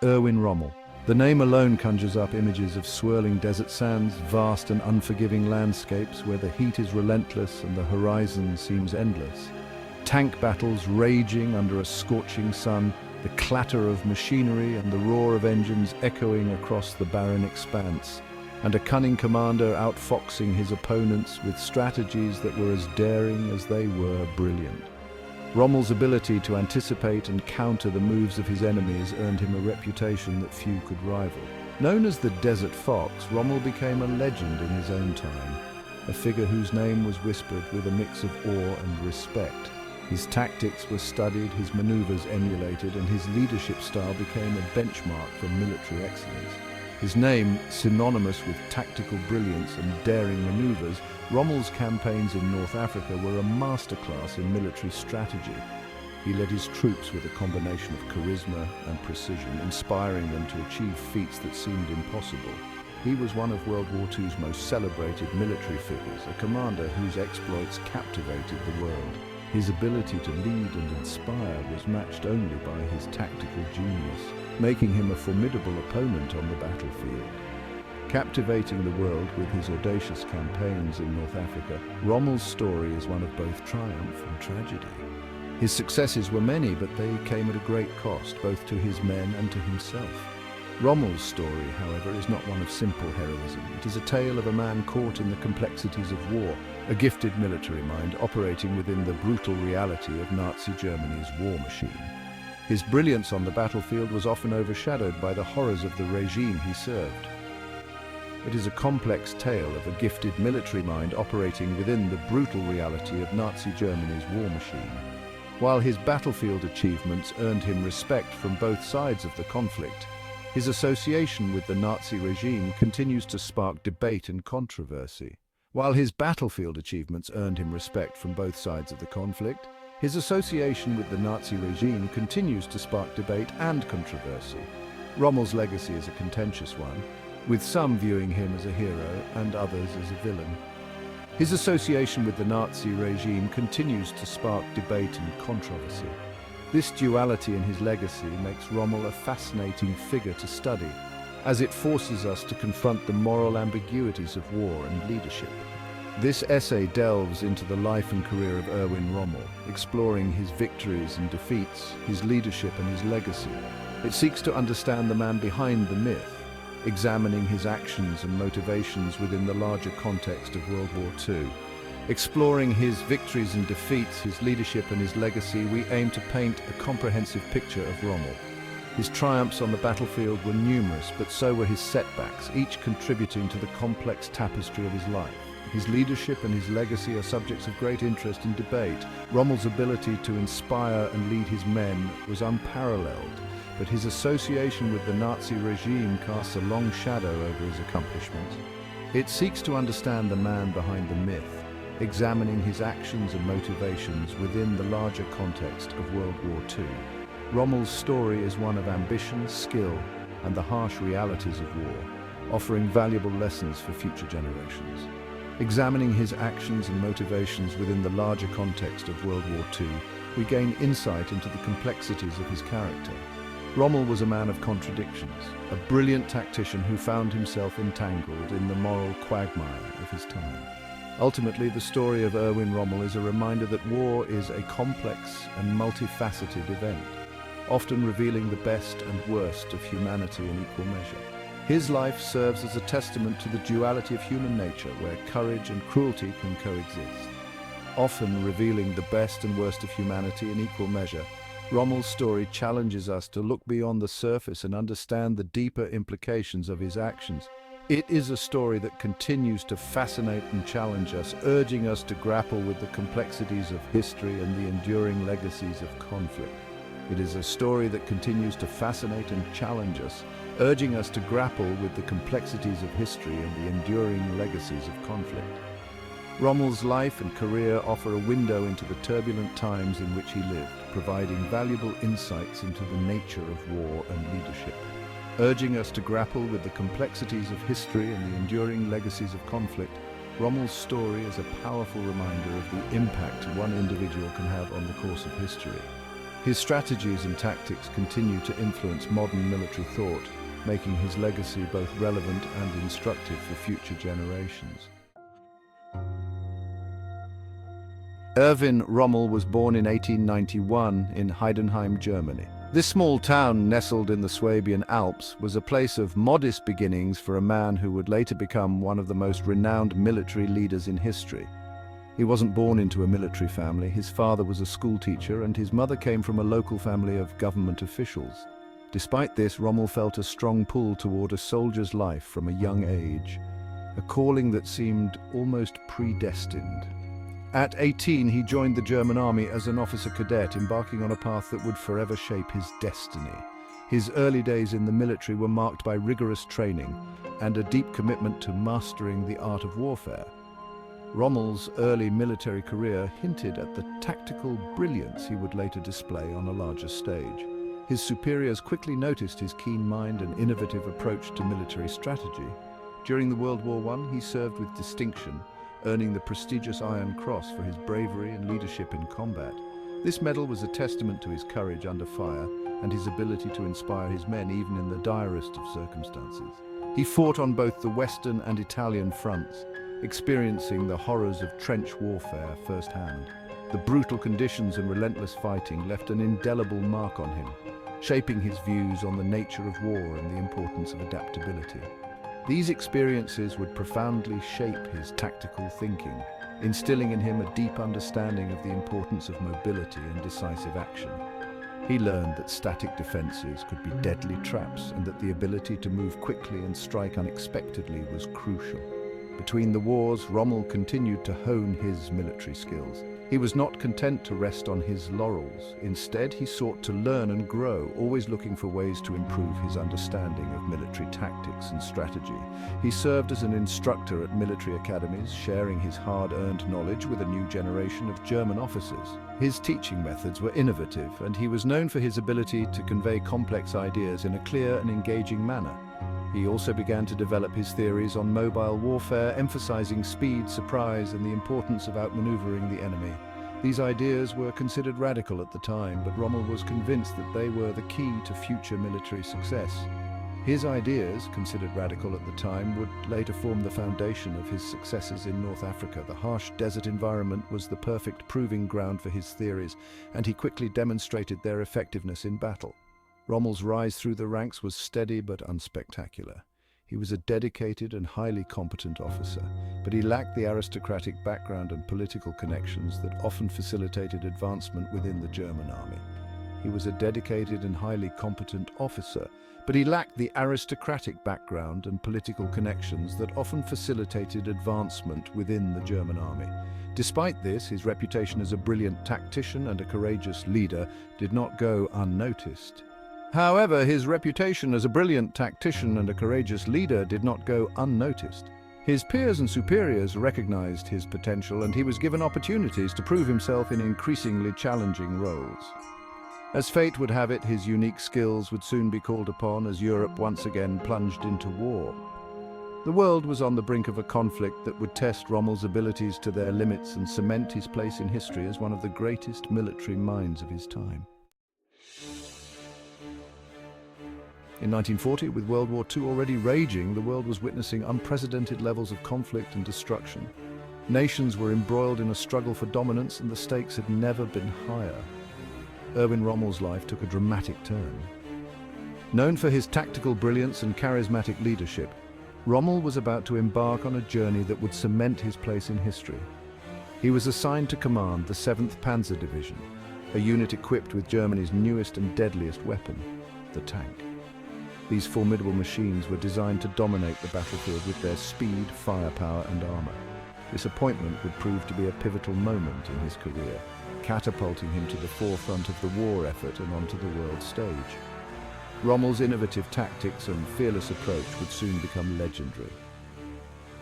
Erwin Rommel. The name alone conjures up images of swirling desert sands, vast and unforgiving landscapes where the heat is relentless and the horizon seems endless. Tank battles raging under a scorching sun, the clatter of machinery and the roar of engines echoing across the barren expanse, and a cunning commander outfoxing his opponents with strategies that were as daring as they were brilliant. Rommel's ability to anticipate and counter the moves of his enemies earned him a reputation that few could rival. Known as the Desert Fox, Rommel became a legend in his own time, a figure whose name was whispered with a mix of awe and respect. His tactics were studied, his maneuvers emulated, and his leadership style became a benchmark for military excellence. His name, synonymous with tactical brilliance and daring maneuvers, Rommel's campaigns in North Africa were a masterclass in military strategy. He led his troops with a combination of charisma and precision, inspiring them to achieve feats that seemed impossible. He was one of World War II's most celebrated military figures, a commander whose exploits captivated the world. His ability to lead and inspire was matched only by his tactical genius, making him a formidable opponent on the battlefield. Captivating the world with his audacious campaigns in North Africa, Rommel's story is one of both triumph and tragedy. His successes were many, but they came at a great cost, both to his men and to himself. Rommel's story, however, is not one of simple heroism. It is a tale of a man caught in the complexities of war, a gifted military mind operating within the brutal reality of Nazi Germany's war machine. His brilliance on the battlefield was often overshadowed by the horrors of the regime he served. It is a complex tale of a gifted military mind operating within the brutal reality of Nazi Germany's war machine. While his battlefield achievements earned him respect from both sides of the conflict, his association with the Nazi regime continues to spark debate and controversy. While his battlefield achievements earned him respect from both sides of the conflict, his association with the Nazi regime continues to spark debate and controversy. Rommel's legacy is a contentious one, with some viewing him as a hero and others as a villain. His association with the Nazi regime continues to spark debate and controversy. This duality in his legacy makes Rommel a fascinating figure to study, as it forces us to confront the moral ambiguities of war and leadership. This essay delves into the life and career of Erwin Rommel, exploring his victories and defeats, his leadership and his legacy. It seeks to understand the man behind the myth, examining his actions and motivations within the larger context of World War II. Exploring his victories and defeats, his leadership and his legacy, we aim to paint a comprehensive picture of Rommel. His triumphs on the battlefield were numerous, but so were his setbacks, each contributing to the complex tapestry of his life. His leadership and his legacy are subjects of great interest and debate. Rommel's ability to inspire and lead his men was unparalleled, but his association with the Nazi regime casts a long shadow over his accomplishments. It seeks to understand the man behind the myth, examining his actions and motivations within the larger context of World War II. Rommel's story is one of ambition, skill, and the harsh realities of war, offering valuable lessons for future generations. Examining his actions and motivations within the larger context of World War II, we gain insight into the complexities of his character. Rommel was a man of contradictions, a brilliant tactician who found himself entangled in the moral quagmire of his time. Ultimately, the story of Erwin Rommel is a reminder that war is a complex and multifaceted event, often revealing the best and worst of humanity in equal measure. His life serves as a testament to the duality of human nature, where courage and cruelty can coexist. Often revealing the best and worst of humanity in equal measure, Rommel's story challenges us to look beyond the surface and understand the deeper implications of his actions. It is a story that continues to fascinate and challenge us, urging us to grapple with the complexities of history and the enduring legacies of conflict. It is a story that continues to fascinate and challenge us, urging us to grapple with the complexities of history and the enduring legacies of conflict. Rommel's life and career offer a window into the turbulent times in which he lived, providing valuable insights into the nature of war and leadership. Urging us to grapple with the complexities of history and the enduring legacies of conflict, Rommel's story is a powerful reminder of the impact one individual can have on the course of history. His strategies and tactics continue to influence modern military thought, making his legacy both relevant and instructive for future generations. Erwin Rommel was born in 1891 in Heidenheim, Germany. This small town, nestled in the Swabian Alps, was a place of modest beginnings for a man who would later become one of the most renowned military leaders in history. He wasn't born into a military family. His father was a schoolteacher and his mother came from a local family of government officials. Despite this, Rommel felt a strong pull toward a soldier's life from a young age, a calling that seemed almost predestined. At 18, he joined the German army as an officer cadet, embarking on a path that would forever shape his destiny. His early days in the military were marked by rigorous training and a deep commitment to mastering the art of warfare. Rommel's early military career hinted at the tactical brilliance he would later display on a larger stage. His superiors quickly noticed his keen mind and innovative approach to military strategy. During the World War I, he served with distinction, earning the prestigious Iron Cross for his bravery and leadership in combat. This medal was a testament to his courage under fire and his ability to inspire his men even in the direst of circumstances. He fought on both the Western and Italian fronts, experiencing the horrors of trench warfare firsthand. The brutal conditions and relentless fighting left an indelible mark on him, shaping his views on the nature of war and the importance of adaptability. These experiences would profoundly shape his tactical thinking, instilling in him a deep understanding of the importance of mobility and decisive action. He learned that static defenses could be deadly traps and that the ability to move quickly and strike unexpectedly was crucial. Between the wars, Rommel continued to hone his military skills. He was not content to rest on his laurels. Instead, he sought to learn and grow, always looking for ways to improve his understanding of military tactics and strategy. He served as an instructor at military academies, sharing his hard-earned knowledge with a new generation of German officers. His teaching methods were innovative, and he was known for his ability to convey complex ideas in a clear and engaging manner. He also began to develop his theories on mobile warfare, emphasizing speed, surprise, and the importance of outmaneuvering the enemy. These ideas were considered radical at the time, but Rommel was convinced that they were the key to future military success. His ideas, considered radical at the time, would later form the foundation of his successes in North Africa. The harsh desert environment was the perfect proving ground for his theories, and he quickly demonstrated their effectiveness in battle. Rommel's rise through the ranks was steady but unspectacular. He was a dedicated and highly competent officer, but he lacked the aristocratic background and political connections that often facilitated advancement within the German army. He was a dedicated and highly competent officer, but he lacked the aristocratic background and political connections that often facilitated advancement within the German army. Despite this, his reputation as a brilliant tactician and a courageous leader did not go unnoticed. However, his reputation as a brilliant tactician and a courageous leader did not go unnoticed. His peers and superiors recognized his potential, and he was given opportunities to prove himself in increasingly challenging roles. As fate would have it, his unique skills would soon be called upon as Europe once again plunged into war. The world was on the brink of a conflict that would test Rommel's abilities to their limits and cement his place in history as one of the greatest military minds of his time. In 1940, with World War II already raging, the world was witnessing unprecedented levels of conflict and destruction. Nations were embroiled in a struggle for dominance, and the stakes had never been higher. Erwin Rommel's life took a dramatic turn. Known for his tactical brilliance and charismatic leadership, Rommel was about to embark on a journey that would cement his place in history. He was assigned to command the Seventh Panzer Division, a unit equipped with Germany's newest and deadliest weapon, the tank. These formidable machines were designed to dominate the battlefield with their speed, firepower, and armor. This appointment would prove to be a pivotal moment in his career, catapulting him to the forefront of the war effort and onto the world stage. Rommel's innovative tactics and fearless approach would soon become legendary.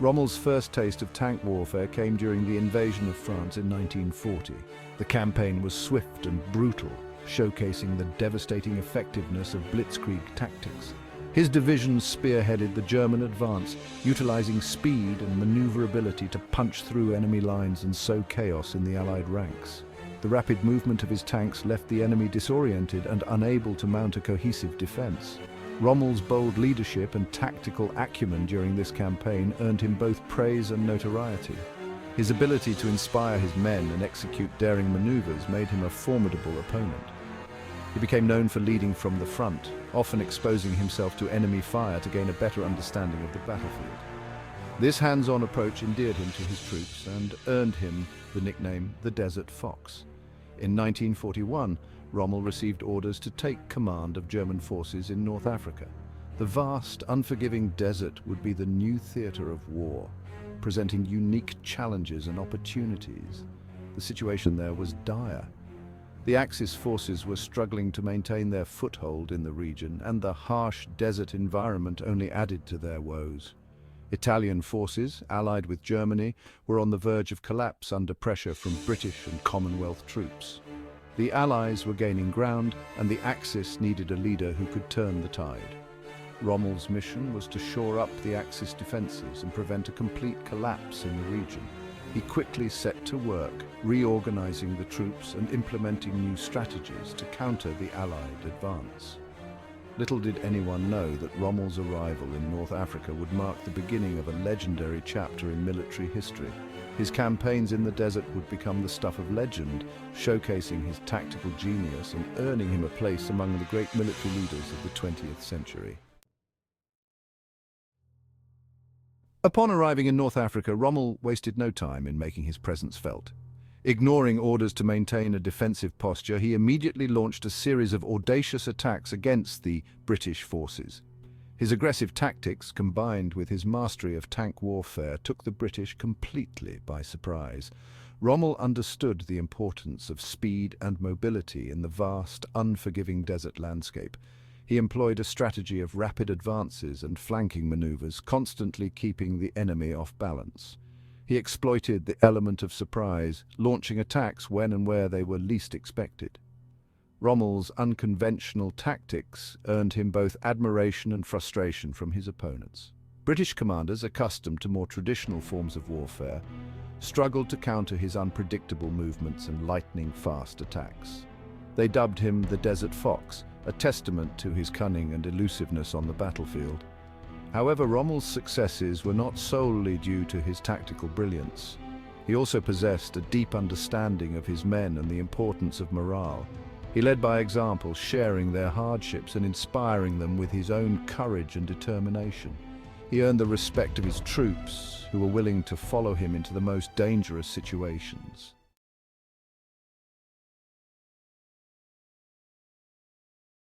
Rommel's first taste of tank warfare came during the invasion of France in 1940. The campaign was swift and brutal, showcasing the devastating effectiveness of blitzkrieg tactics. His division spearheaded the German advance, utilizing speed and maneuverability to punch through enemy lines and sow chaos in the Allied ranks. The rapid movement of his tanks left the enemy disoriented and unable to mount a cohesive defense. Rommel's bold leadership and tactical acumen during this campaign earned him both praise and notoriety. His ability to inspire his men and execute daring maneuvers made him a formidable opponent. He became known for leading from the front, often exposing himself to enemy fire to gain a better understanding of the battlefield. This hands-on approach endeared him to his troops and earned him the nickname the Desert Fox. In 1941, Rommel received orders to take command of German forces in North Africa. The vast, unforgiving desert would be the new theater of war, presenting unique challenges and opportunities. The situation there was dire. The Axis forces were struggling to maintain their foothold in the region, and the harsh desert environment only added to their woes. Italian forces, allied with Germany, were on the verge of collapse under pressure from British and Commonwealth troops. The Allies were gaining ground, and the Axis needed a leader who could turn the tide. Rommel's mission was to shore up the Axis defenses and prevent a complete collapse in the region. He quickly set to work, reorganizing the troops and implementing new strategies to counter the Allied advance. Little did anyone know that Rommel's arrival in North Africa would mark the beginning of a legendary chapter in military history. His campaigns in the desert would become the stuff of legend, showcasing his tactical genius and earning him a place among the great military leaders of the 20th century. Upon arriving in North Africa, Rommel wasted no time in making his presence felt. Ignoring orders to maintain a defensive posture, he immediately launched a series of audacious attacks against the British forces. His aggressive tactics, combined with his mastery of tank warfare, took the British completely by surprise. Rommel understood the importance of speed and mobility in the vast, unforgiving desert landscape. He employed a strategy of rapid advances and flanking maneuvers, constantly keeping the enemy off balance. He exploited the element of surprise, launching attacks when and where they were least expected. Rommel's unconventional tactics earned him both admiration and frustration from his opponents. British commanders, accustomed to more traditional forms of warfare, struggled to counter his unpredictable movements and lightning-fast attacks. They dubbed him the Desert Fox, a testament to his cunning and elusiveness on the battlefield. However, Rommel's successes were not solely due to his tactical brilliance. He also possessed a deep understanding of his men and the importance of morale. He led by example, sharing their hardships and inspiring them with his own courage and determination. He earned the respect of his troops, who were willing to follow him into the most dangerous situations.